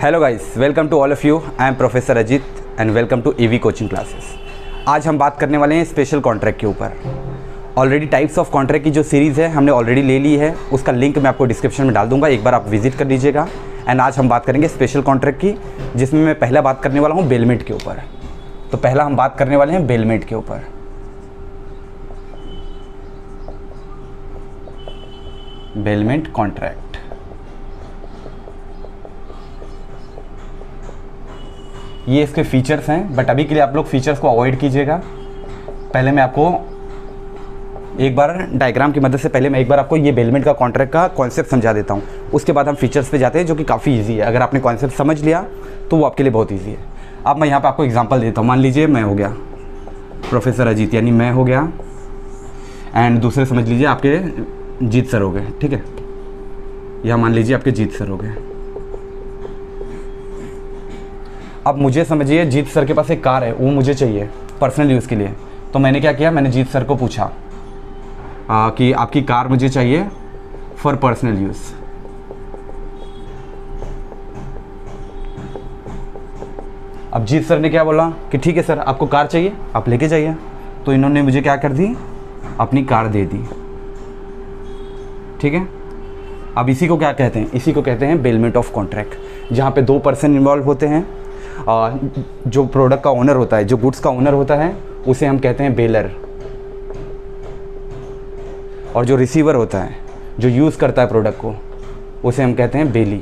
Hello guys, welcome to all of you. I am professor Ajit and welcome to EV coaching classes. आज हम बात करने वाले हैं स्पेशल कॉन्ट्रैक्ट के ऊपर। ऑलरेडी टाइप्स ऑफ कॉन्ट्रैक्ट की जो सीरीज़ है हमने ऑलरेडी ले ली है, उसका लिंक मैं आपको डिस्क्रिप्शन में डाल दूंगा, एक बार आप विजिट कर लीजिएगा। एंड आज हम बात करेंगे स्पेशल कॉन्ट्रैक्ट की, जिसमें मैं पहला बात करने वाला हूँ बेलमेंट के ऊपर। तो पहला हम बात करने वाले हैं बेलमेंट के ऊपर। बेलमेंट कॉन्ट्रैक्ट ये इसके फीचर्स हैं, बट अभी के लिए आप लोग फीचर्स को अवॉइड कीजिएगा। पहले मैं आपको एक बार डायग्राम की मदद से पहले मैं एक बार आपको ये बेलमेंट का कॉन्ट्रैक्ट का कॉन्सेप्ट समझा देता हूँ, उसके बाद हम फीचर्स पे जाते हैं, जो कि काफ़ी इजी है। अगर आपने कॉन्सेप्ट समझ लिया तो वो आपके लिए बहुत ईजी है। अब मैं यहाँ पे आपको एग्जांपल देता हूँ। मान लीजिए मैं हो गया प्रोफेसर अजीत, यानी मैं हो गया, एंड दूसरे समझ लीजिए आपके जीत सर हो गए, ठीक है। या मान लीजिए आपके जीत सर हो गए। अब मुझे समझिए जीत सर के पास एक कार है, वो मुझे चाहिए पर्सनल यूज़ के लिए। तो मैंने क्या किया, मैंने जीत सर को पूछा कि आपकी कार मुझे चाहिए फॉर पर्सनल यूज़। अब जीत सर ने क्या बोला कि ठीक है सर, आपको कार चाहिए, आप लेके जाइए। तो इन्होंने मुझे क्या कर दी, अपनी कार दे दी, ठीक है। अब इसी को क्या कहते हैं, इसी को कहते हैं बेलमेंट ऑफ कॉन्ट्रैक्ट, जहाँ पे दो पर्सन इन्वॉल्व होते हैं। जो प्रोडक्ट का ओनर होता है, जो गुड्स का ओनर होता है, उसे हम कहते हैं बेलर, और जो रिसीवर होता है, जो यूज़ करता है प्रोडक्ट को, उसे हम कहते हैं बेली,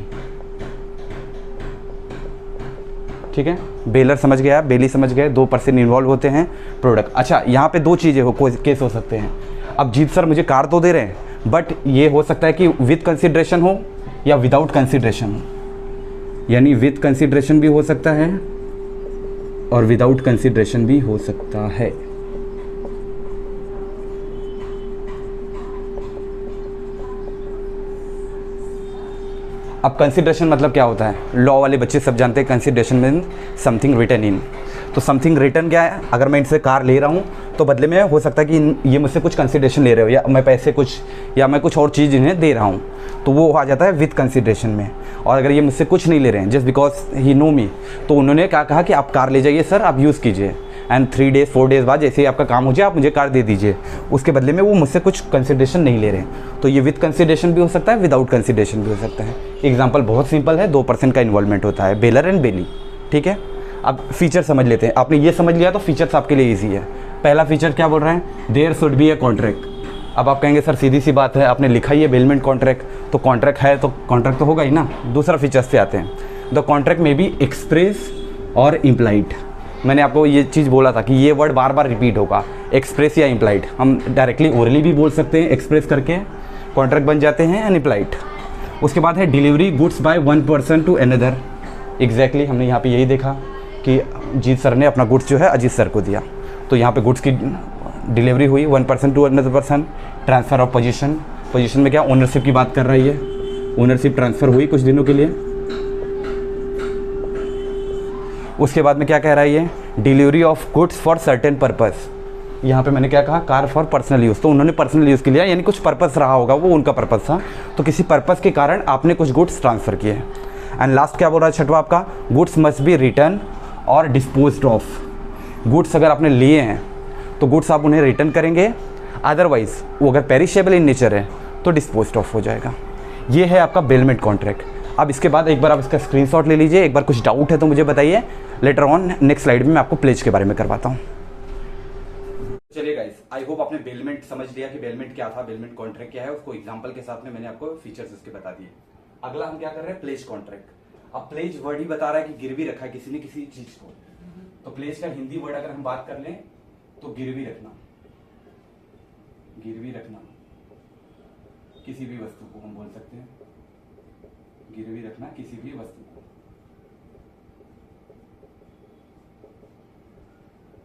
ठीक है। बेलर समझ गया, बेली समझ गए, दो पर्सन इन्वॉल्व होते हैं प्रोडक्ट। अच्छा, यहाँ पे दो चीज़ें केस हो सकते हैं। अब जीत सर मुझे कार तो दे रहे हैं, बट ये हो सकता है कि विद कंसिडरेशन हो या विदाउट कंसिडरेशन हो, यानी विद कंसिडरेशन भी हो सकता है और विदाउट कंसिडरेशन भी हो सकता है। अब कंसिडरेशन मतलब क्या होता है, लॉ वाले बच्चे सब जानते हैं consideration mean something written in. तो समथिंग रिटर्न क्या है, अगर मैं इनसे कार ले रहा हूँ तो बदले में हो सकता है कि ये मुझसे कुछ कंसिडरेशन ले रहे हो, या मैं पैसे कुछ, या मैं कुछ और चीज़ इन्हें दे रहा हूँ, तो वो आ जाता है विद कंसिडरेशन में। और अगर ये मुझसे कुछ नहीं ले रहे हैं, जस्ट बिकॉज ही नो मी, तो उन्होंने क्या कहा कि आप कार ले जाइए सर, आप यूज़ कीजिए, एंड 3 डेज़ 4 डेज़ बाद जैसे ही आपका काम हो जाए आप मुझे कार दे दीजिए। उसके बदले में वो मुझसे कुछ कंसिडरेशन नहीं ले रहे हैं। तो ये विद कंसिडरेशन भी हो सकता है, विदाउट कंसिडरेशन भी हो सकता है। एग्जाम्पल बहुत सिंपल है, 2% का इन्वॉल्वमेंट होता है, बेलर एंड बेली, ठीक है। अब फीचर समझ लेते हैं। आपने ये समझ लिया तो फीचर्स आपके लिए ईजी है। पहला फीचर क्या बोल रहे हैं, there should be a contract. अब आप कहेंगे सर सीधी सी बात है, आपने लिखा ही है बेलमेंट कॉन्ट्रैक्ट, तो कॉन्ट्रैक्ट है तो कॉन्ट्रैक्ट तो होगा ही ना। दूसरा फीचर्स पे आते हैं। द कॉन्ट्रैक्ट में बी एक्सप्रेस और इम्प्लाइड। मैंने आपको ये चीज़ बोला था कि ये वर्ड बार बार रिपीट होगा, एक्सप्रेस या इम्प्लाइड। हम डायरेक्टली ओरली भी बोल सकते हैं, एक्सप्रेस करके कॉन्ट्रैक्ट बन जाते हैं, एंड इम्प्लाइड। उसके बाद है delivery goods by one person to another. Exactly हमने यहाँ पे यही देखा कि जीत सर ने अपना गुड्स जो है अजीत सर को दिया, तो यहाँ पे गुड्स की डिलीवरी हुई one person to another person. Transfer of position, position में क्या ओनरशिप की बात कर रही है, ओनरशिप ट्रांसफ़र हुई कुछ दिनों के लिए। उसके बाद में क्या कह रहा है ये, delivery of goods for certain purpose. यहाँ पे मैंने क्या कहा, कार फॉर पर्सनल यूज़, तो उन्होंने पर्सनल यूज़ के लिया, यानी कुछ पर्पस रहा होगा, वो उनका पर्पस था, तो किसी पर्पस के कारण आपने कुछ गुड्स ट्रांसफ़र किए। एंड लास्ट क्या बोल रहा है छठवा आपका, गुड्स मस्ट बी रिटर्न और डिस्पोज्ड ऑफ। गुड्स अगर आपने लिए हैं तो गुड्स आप उन्हें रिटर्न करेंगे, अदरवाइज़ वो अगर पेरिशेबल इन नेचर है तो डिस्पोज्ड ऑफ हो जाएगा। ये है आपका बेलमेंट कॉन्ट्रैक्ट। अब इसके बाद एक बार आप इसका स्क्रीनशॉट ले लीजिए, एक बार कुछ डाउट है तो मुझे बताइए, लेटर ऑन नेक्स्ट स्लाइड में मैं आपको प्लेज के बारे में करवाता हूँ। चलिए गाइस, आई होप आपने बेलमेंट समझ लिया कि बेलमेंट क्या था, बेलमेंट कॉन्ट्रैक्ट क्या है, उसको एग्जांपल के साथ में मैंने आपको फीचर्स उसके बता दिए। अगला हम क्या कर रहे हैं, प्लेज कॉन्ट्रैक्ट। अब प्लेज वर्ड ही बता रहा है कि गिरवी रखा है किसी ने किसी चीज को, तो प्लेज का हिंदी वर्ड अगर हम बात कर लें तो गिरवी रखना, गिरवी रखना किसी भी वस्तु को हम बोल सकते हैं, गिरवी रखना किसी भी वस्तु को।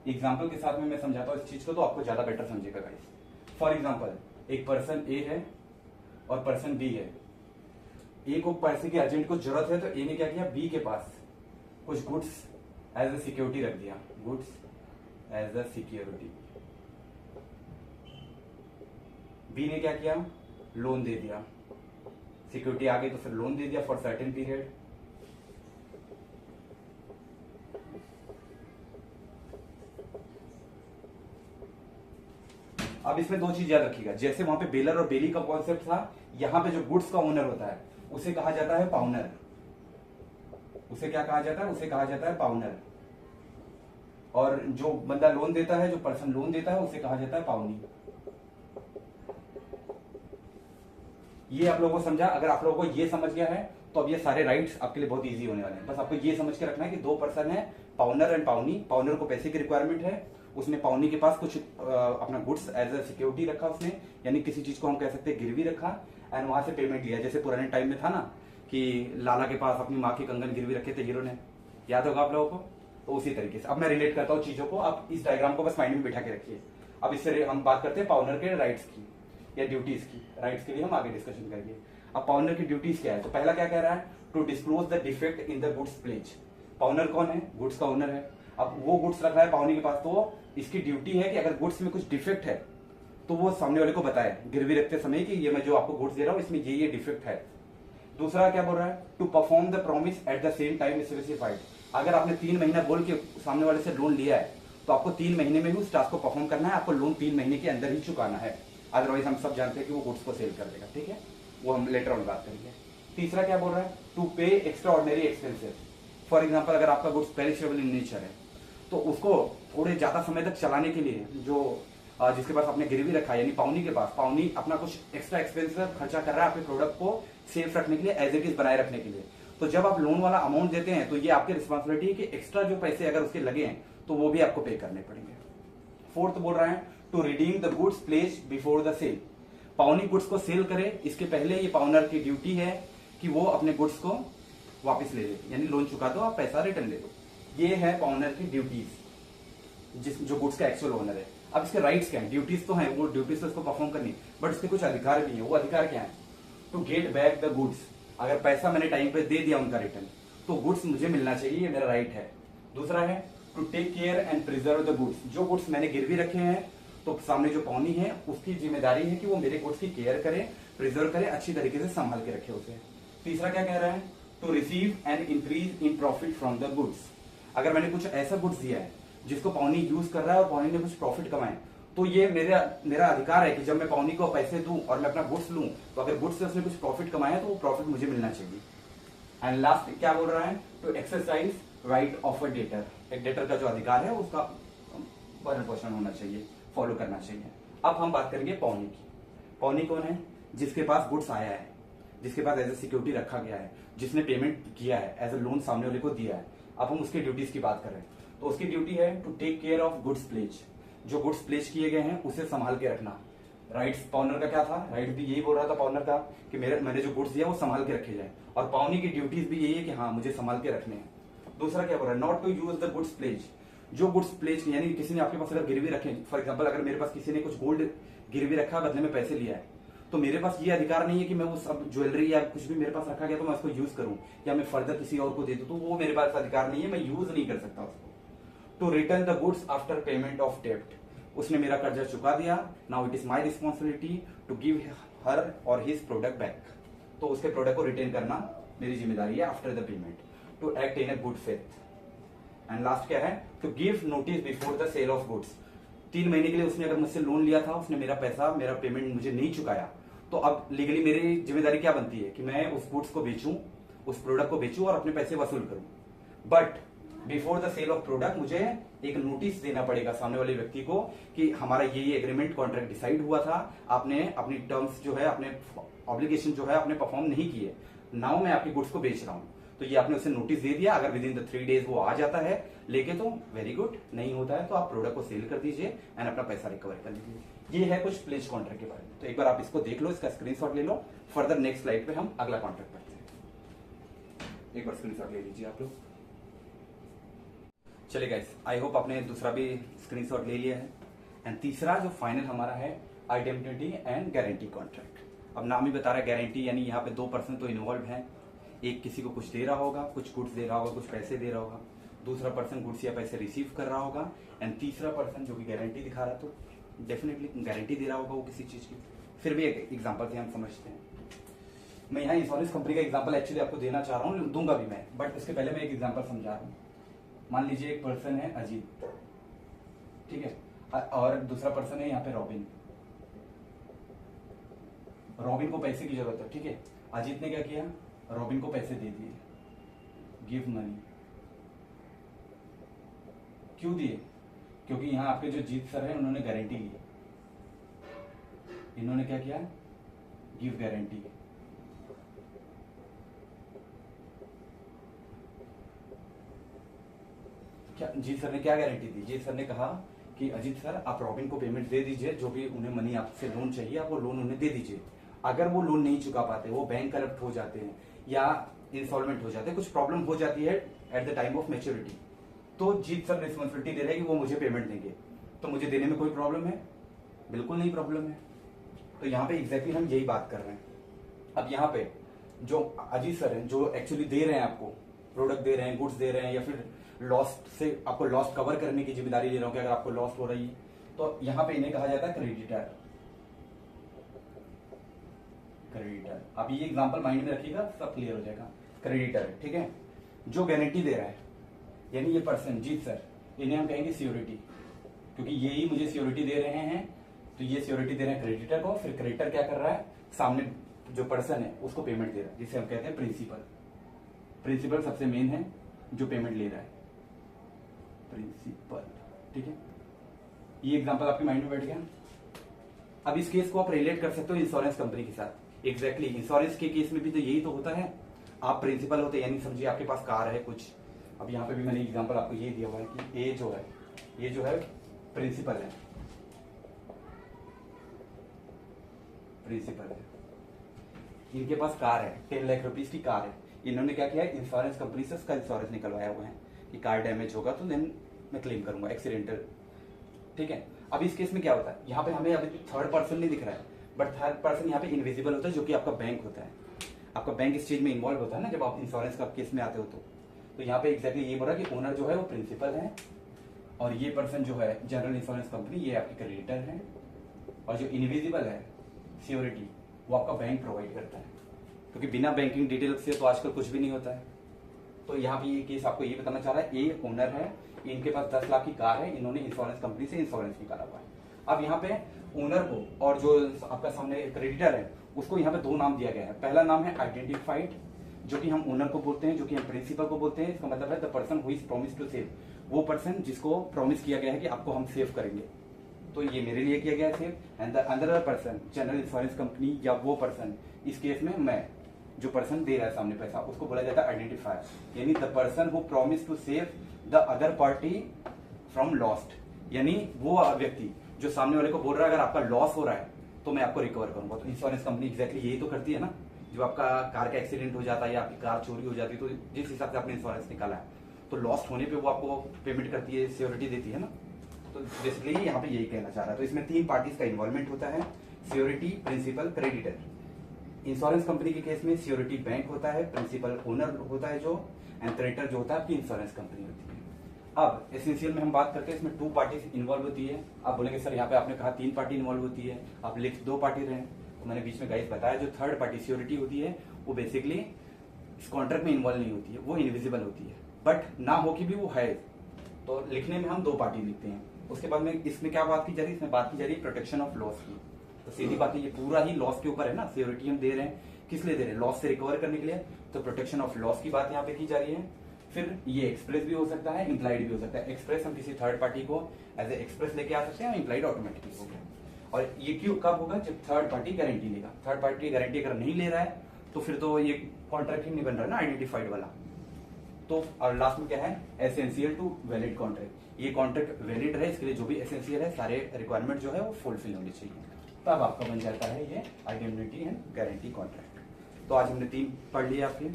एग्जाम्पल के साथ में मैं समझाता हूँ इस चीज को, तो आपको ज्यादा बेटर समझेगा गाइस। फॉर एग्जाम्पल, एक पर्सन ए है और पर्सन बी है। ए को पैसे की अर्जेंट को जरूरत है, तो ए ने क्या किया, बी के पास कुछ गुड्स एज ए सिक्योरिटी रख दिया, goods as a security. B ने क्या किया, लोन दे दिया, सिक्योरिटी आ गई तो फिर लोन दे दिया फॉर सर्टेन पीरियड। अब इसमें दो चीज याद रखिएगा, जैसे वहां पे बेलर और बेली का कॉन्सेप्ट था, यहाँ पे जो गुड्स का ओनर होता है उसे कहा जाता है पाउनर। उसे क्या कहा जाता है? उसे कहा जाता है पाउनर। और जो बंदा लोन देता है, जो पर्सन लोन देता है, उसे कहा जाता है पाउनी। ये आप लोगों को समझा? अगर आप लोगों को ये समझ गया है तो अब ये सारे राइट्स आपके लिए बहुत इजी होने वाले हैं। बस आपको ये समझ के रखना है कि दो पर्सन है, पाउनर एंड पाउनी। पाउनर को पैसे की रिक्वायरमेंट है, उसने पाउनी के पास कुछ अपना गुड्स एज ए सिक्योरिटी रखा उसने, यानी किसी चीज को हम कह सकते हैं गिरवी रखा, एंड वहां से पेमेंट लिया। जैसे पुराने टाइम में था ना कि लाला के पास अपनी माँ के कंगन गिरवी रखे थे हीरो ने, याद होगा आप लोगों को? तो उसी तरीके से अब मैं रिलेट करता हूँ चीजों को, आप इस डायग्राम को बस माइंड में बिठा के रखिए। अब इससे हम बात करते हैं पाउनर के राइट्स की या ड्यूटीज की। राइट्स के लिए हम आगे डिस्कशन करेंगे। अब पाउनर की ड्यूटीज क्या है? तो पहला क्या कह रहा है? To disclose the defect in the goods pledge. Pawnor कौन है? गुड्स का ओनर है। अब वो गुड्स रख रहा है पाउनी के पास, तो इसकी ड्यूटी है कि अगर गुड्स में कुछ डिफेक्ट है तो वो सामने वाले को बताए गिरवी रखते समय कि ये मैं जो आपको गुड्स दे रहा हूं इसमें ये डिफेक्ट है। दूसरा क्या बोल रहा है? To perform the promise at the same time specified. अगर आपने 3 महीना बोल के सामने वाले से लोन लिया है तो आपको 3 महीने में ही उस टास्क को परफॉर्म करना है, आपको लोन 3 महीने के अंदर ही चुकाना है, अदरवाइज हम सब जानते हैं कि वो गुड्स को सेल कर देगा। ठीक है, वो हम लेटर ऑन बात करेंगे। तीसरा क्या बोल रहा है? टू पे extra ordinary expenses. For example अगर आपका गुड्स पेरिशेबल इन नेचर है तो उसको थोड़े ज्यादा समय तक चलाने के लिए जो जिसके पास आपने गिरवी रखा है यानी पाउनी के पास, पाउनी अपना कुछ एक्स्ट्रा एक्सपेंस खर्चा कर रहा है आपके प्रोडक्ट को सेफ रखने के लिए, एज इट इज बनाए रखने के लिए। तो जब आप लोन वाला अमाउंट देते हैं तो ये आपकी रिस्पॉन्सिबिलिटी है कि एक्स्ट्रा जो पैसे अगर उसके लगे हैं तो वो भी आपको पे करने पड़ेंगे। फोर्थ बोल रहा है to redeem the goods place before the sale. पाउनी गुड्स को सेल करे इसके पहले ये पाउनर की ड्यूटी है कि वो अपने गुड्स को वापस ले ले, यानी लोन चुका दो, आप पैसा रिटर्न ले दो। ये है पाउनर की ड्यूटीज, जो गुड्स का एक्चुअल ओनर है। अब इसके राइट्स क्या है? ड्यूटीज तो है, वो ड्यूटीज तो इसको परफॉर्म करनी, बट इसके कुछ अधिकार भी है। वो अधिकार क्या है? To get back the goods. अगर पैसा मैंने टाइम पे दे दिया उनका रिटर्न तो गुड्स मुझे मिलना चाहिए, ये मेरा राइट है। दूसरा है to take care and preserve the goods. जो गुड्स मैंने गिरवी रखे हैं तो सामने जो पाउनी है उसकी जिम्मेदारी है कि वो मेरे गुड्स की केयर करे, प्रिजर्व करे, अच्छी तरीके से संभाल के रखे उसे। तीसरा क्या कह रहा है? To receive and increase in profit from the goods. अगर मैंने कुछ ऐसा गुड्स दिया है जिसको पाउनी यूज कर रहा है और पाउनी ने कुछ प्रॉफिट कमाए तो ये मेरा अधिकार है कि जब मैं पाउनी को पैसे दूं और मैं अपना गुड्स लूं तो अगर गुड्स से उसने कुछ प्रॉफिट कमाया तो वो प्रॉफिट मुझे मिलना चाहिए। एंड लास्ट क्या बोल रहा है? To exercise right of a debtor. एक डेटर का जो अधिकार है उसका भरण पोषण होना चाहिए, फॉलो करना चाहिए। अब हम बात करेंगे पाउनी की। पाउनी कौन है? जिसके पास गुड्स आया है, जिसके पास एज ए सिक्योरिटी रखा गया है, जिसने पेमेंट किया है, एज ए लोन सामने वाले को दिया है। अब हम उसकी ड्यूटीज की बात कर रहे हैं तो उसकी ड्यूटी है to take care of goods pledge. जो गुड्स प्लेज किए गए हैं उसे संभाल के रखना। राइट्स पाउनर का क्या था? राइट भी यही बोल रहा था पाउनर का कि मैंने जो गुड्स दिया वो संभाल के रखे जाए, और पाउनी की ड्यूटीज भी यही है कि हाँ मुझे संभाल के रखने हैं। दूसरा क्या बोल रहा है? Not to use the goods pledge. जो गुड्स प्लेज यानी किसी ने आपके पास अगर गिरवी रखे, फॉर एग्जाम्पल अगर मेरे पास किसी ने कुछ गोल्ड गिरवी रखा बदले में पैसे लिया है तो मेरे पास ये अधिकार नहीं है कि मैं वो सब ज्वेलरी या कुछ भी मेरे पास रखा गया तो मैं उसको यूज करूं या मैं फर्दर किसी और को दे दूं, तो वो मेरे पास अधिकार नहीं है, मैं यूज नहीं कर सकता उसको। To return the goods after payment of डेब्ट। उसने मेरा कर्जा चुका दिया, now it is my responsibility to give her और हिज प्रोडक्ट बैक। तो उसके प्रोडक्ट को रिटर्न करना मेरी जिम्मेदारी है after the payment. To act in a good faith. And last क्या है? To give notice before the sale of goods. 3 महीने के लिए उसने अगर मुझसे लोन लिया था, उसने मेरा पैसा, मेरा पेमेंट मुझे नहीं चुकाया, तो अब लीगली मेरी जिम्मेदारी क्या बनती है कि मैं उस गुड्स को बेचूं, उस प्रोडक्ट को बेचूं और अपने पैसे वसूल करूं। But before the sale of product मुझे एक नोटिस देना पड़ेगा सामने वाले व्यक्ति को कि हमारा ये एग्रीमेंट कॉन्ट्रैक्ट डिसाइड हुआ था, आपने अपनी टर्म्स जो है, अपने ऑब्लिगेशन जो है आपने परफॉर्म नहीं किए, नाउ मैं आपकी गुड्स को बेच रहा हूं। तो ये आपने उसे नोटिस दे दिया, अगर विद इन द 3 डेज वो आ जाता है लेके तो वेरी गुड, नहीं होता है तो आप प्रोडक्ट को सेल कर दीजिए एंड अपना पैसा रिकवर कर लीजिए। ये है कुछ प्लेज कॉन्ट्रैक्ट के बारे में। तो एक बार आप इसको देख लो, इसका स्क्रीनशॉट ले लो, फर्दर नेक्स्ट स्लाइड पे हम अगला कॉन्ट्रैक्ट पढ़ते हैं। एक बार स्क्रीनशॉट ले लीजिए आप लोग। चलिए गाइस, आई होप आपने दूसरा भी स्क्रीनशॉट ले लिया है। एंड तीसरा जो फाइनल हमारा है आइडेंटिटी एंड गारंटी कॉन्ट्रैक्ट। अब नाम ही बता रहा है गारंटी, यानी यहाँ पे 2 पर्सन तो इन्वॉल्व हैं। एक किसी को कुछ दे रहा होगा, कुछ गुड्स दे रहा होगा, कुछ पैसे दे रहा होगा, दूसरा पर्सन गुड्स या पैसे रिसीव कर रहा होगा, एंड तीसरा पर्सन जो कि गारंटी दिखा रहा, तो डेफिनेटली गारंटी दे रहा होगा वो किसी चीज की। फिर भी एक एग्जांपल से हम समझते हैं। मैं यहाँ इंश्योरेंस कंपनी का एग्जांपल एक्चुअली आपको देना चाह रहा हूँ, दूंगा भी मैं, बट उसके पहले मैं एक एग्जांपल समझा रहा हूँ। मान लीजिए एक पर्सन है अजीत, ठीक है, और दूसरा पर्सन है यहाँ पे रॉबिन। रॉबिन को पैसे की जरूरत है, ठीक है। अजीत ने क्या किया, रॉबिन को पैसे दे दिए, गिव मनी। क्यों दिए, क्योंकि यहां आपके जो जीत सर है उन्होंने गारंटी ली, इन्होंने क्या किया, गिव गारंटी। क्या जीत सर ने क्या गारंटी दी, जीत सर ने कहा कि अजीत सर आप रॉबिन को पेमेंट दे दीजिए, जो भी उन्हें मनी आपसे लोन चाहिए आप वो लोन उन्हें दे दीजिए। अगर वो लोन नहीं चुका पाते, वो बैंक करप्ट हो जाते हैं या इंस्टॉलमेंट हो जाते हैं, कुछ प्रॉब्लम हो जाती है at the time of maturity, तो जीत सर रिस्पॉन्सिबिलिटी दे रहे हैं कि वो मुझे पेमेंट देंगे। तो मुझे देने में कोई प्रॉब्लम है, बिल्कुल नहीं प्रॉब्लम है। तो यहाँ पे एग्जैक्टली हम यही बात कर रहे हैं। अब यहाँ पे जो अजीत सर हैं, जो एक्चुअली दे रहे हैं आपको प्रोडक्ट दे रहे हैं, गुड्स दे रहे हैं, या फिर लॉस्ट से आपको लॉस्ट कवर करने की जिम्मेदारी ले रहा हूं कि अगर आपको लॉस्ट हो रही है, तो यहां पे इन्हें कहा जाता है क्रेडिटर। क्रेडिटर, अब ये एग्जांपल माइंड में रखिएगा, सब क्लियर हो जाएगा। क्रेडिटर, ठीक है, जो गारंटी दे रहा है, यानी ये पर्सन जीत सर, इन्हें हम कहेंगे सियोरिटी, क्योंकि ये ही मुझे सियोरिटी दे रहे हैं। तो ये सियोरिटी दे रहे हैं क्रेडिटर को, फिर क्रेडिटर क्या कर रहा है, सामने जो पर्सन है उसको पेमेंट दे रहा है, जिसे हम कहते हैं प्रिंसिपल। प्रिंसिपल सबसे मेन है जो पेमेंट ले रहा है, प्रिंसिपल, ठीक है। ये एग्जांपल आपके माइंड में बैठ गया। अब इस केस को आप रिलेट कर सकते हो इंश्योरेंस कंपनी के साथ। एग्जैक्टली इंश्योरेंस के केस में भी तो यही तो होता है, आप प्रिंसिपल होते हैं, यानी समझिए आपके पास कार है कुछ। अब यहाँ पे भी मैंने एग्जांपल आपको ये दिया हुआ है कि ये जो है प्रिंसिपल है, प्रिंसिपल है, इनके पास कार है, 10 लाख रुपीज की कार है। इन्होंने क्या किया, इंश्योरेंस कंपनी से उसका इंश्योरेंस निकलवाया हुआ है कि कार डैमेज होगा तो देन मैं क्लेम करूंगा, एक्सीडेंटल, ठीक है। अब इस केस में क्या होता है, यहाँ पे हमें अभी थर्ड पर्सन नहीं दिख रहा है, बट थर्ड पर्सन यहाँ पे इनविजिबल होता है, जो कि आपका बैंक होता है। आपका बैंक इस चीज में इन्वॉल्व होता है ना, जब आप इंश्योरेंस का केस में आते हो तो यहाँ पे एग्जैक्टली ये बोल रहा है कि ओनर जो है वो प्रिंसिपल है, और ये पर्सन जो है जनरल इंश्योरेंस कंपनी, ये आपकी क्रेडिटर है, और जो इनविजिबल है सियोरिटी, वो आपका बैंक प्रोवाइड करता है, क्योंकि बिना बैंकिंग डिटेल से तो आजकल कुछ भी नहीं होता है। तो यहाँ पे ये केस आपको ये बताना चाह रहा है, ये ओनर है, इनके पास 10 लाख की कार है, इन्होंने इंश्योरेंस कंपनी से इंश्योरेंस निकाला हुआ है। अब यहाँ पे ओनर को और जो आपका सामने क्रेडिटर है उसको यहाँ पे दो नाम दिया गया है। पहला नाम है आइडेंटिफाइड, जो कि हम ओनर को बोलते हैं, जो कि हम प्रिंसिपल को बोलते हैं। इसका मतलब है the person who is promise to save, वो पर्सन जिसको प्रॉमिस किया गया है कि आपको हम सेव करेंगे, तो ये मेरे लिए किया गया है save. And the other person general insurance company, या वो पर्सन, इस केस में मैं, जो पर्सन दे रहा है सामने पैसा, उसको बोला जाता है आइडेंटिफायर, यानी the person who promise to save the other party from lost, यानी वो व्यक्ति जो सामने वाले को बोल रहा है अगर आपका लॉस हो रहा है तो मैं आपको रिकवर करूंगा। तो इंश्योरेंस कंपनी एग्जैक्टली यही तो करती है ना, जो आपका कार का एक्सीडेंट हो जाता है या आपकी कार चोरी हो जाती है, तो जिस हिसाब से आपने इंश्योरेंस निकाला है, तो लॉस्ट होने पे वो आपको पेमेंट करती है, सियोरिटी देती है ना। तो बेसिकली यहाँ पे यही कहना चाह रहा है। तो इसमें 3 पार्टीज का इन्वॉल्वमेंट होता है, सियोरिटी, प्रिंसिपल, क्रेडिटर। इंश्योरेंस कंपनी के केस में सियोरिटी बैंक होता है, प्रिंसिपल ओनर होता है जो, एंड क्रेडिटर जो होता है आपकी इंश्योरेंस कंपनी होती है। अब एसेंशियल में हम बात करते हैं, इसमें 2 पार्टीज इन्वॉल्व होती है। आप बोलेंगे सर यहाँ पे आपने कहा 3 पार्टी इन्वॉल्व होती है, आप लिख 2 पार्टी रहे, तो मैंने बीच में गाइस बताया जो थर्ड पार्टी सियोरिटी होती है वो बेसिकली इस कॉन्ट्रैक्ट में इन्वॉल्व नहीं होती है, वो इनविजिबल होती है, बट ना हो कि भी वो है, तो लिखने में हम 2 पार्टी लिखते हैं। उसके बाद में इसमें क्या बात की जा रही है, इसमें बात की जा रही है प्रोटेक्शन ऑफ लॉस की। तो सीधी बात है, ये पूरा ही लॉस के ऊपर है ना, सियोरिटी हम दे रहे हैं, किस लिए दे रहे हैं, लॉस से रिकवर करने के लिए, तो प्रोटेक्शन ऑफ लॉस की बात यहाँ पे की जा रही है। फिर ये एक्सप्रेस भी हो सकता है, इम्प्लाइड भी हो सकता है। एक्सप्रेस हम किसी थर्ड पार्टी को एज ए एक्सप्रेस लेके आ सकते हैं, इम्प्लाइड ऑटोमेटिकली हो गया। और ये क्यों कब होगा, जब थर्ड पार्टी गारंटी लेगा। थर्ड पार्टी गारंटी अगर नहीं ले रहा है तो फिर तो ये कॉन्ट्रैक्ट ही नहीं बन रहा ना आइडेंटिफाइड वाला। तो और लास्ट में क्या है, एसेंशियल टू वैलिड कॉन्ट्रैक्ट, ये कॉन्ट्रैक्ट वैलिड रहे, इसके लिए जो भी एसेंशियल है, सारे रिक्वायरमेंट जो है वो फुलफिल होनी चाहिए, तब आपका बन जाता है ये आइडेंटिटी एंड गारंटी कॉन्ट्रैक्ट। तो आज हमने 3 पढ़ लिया, आपके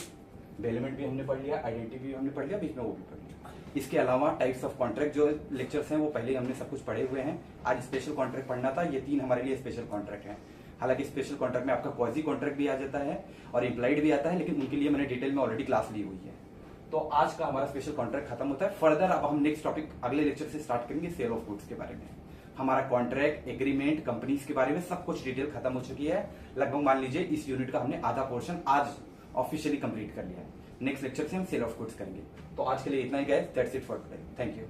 बेलमेंट भी हमने पढ़ लिया, आइडेंटिटी भी हमने पढ़ लिया, बीच में वो भी पढ़ लिया। इसके अलावा टाइप्स ऑफ कॉन्ट्रैक्ट जो लेक्चर्स हैं वो पहले हमने सब कुछ पढ़े हुए हैं। आज स्पेशल कॉन्ट्रैक्ट पढ़ना था, ये 3 हमारे लिए स्पेशल कॉन्ट्रैक्ट हैं। हालांकि स्पेशल कॉन्ट्रैक्ट में आपका क्वाजी कॉन्ट्रैक्ट भी आ जाता है और इम्प्लाइड भी आता है, लेकिन उनके लिए मैंने डिटेल में ऑलरेडी क्लास ली हुई है। तो आज का हमारा स्पेशल कॉन्ट्रैक्ट खत्म होता है। फर्दर अब हम नेक्स्ट टॉपिक अगले लेक्चर से स्टार्ट करेंगे सेल ऑफ गुड्स के बारे में। हमारा कॉन्ट्रैक्ट, एग्रीमेंट, कंपनीज के बारे में सब कुछ डिटेल खत्म हो चुकी है। लगभग मान लीजिए इस यूनिट का हमने आधा पोर्शन आज ऑफिशियली कंप्लीट कर लिया है। नेक्स्ट लेक्चर से हम सेल ऑफ गुड्स करेंगे। तो आज के लिए इतना ही guys, that's it for today, thank you.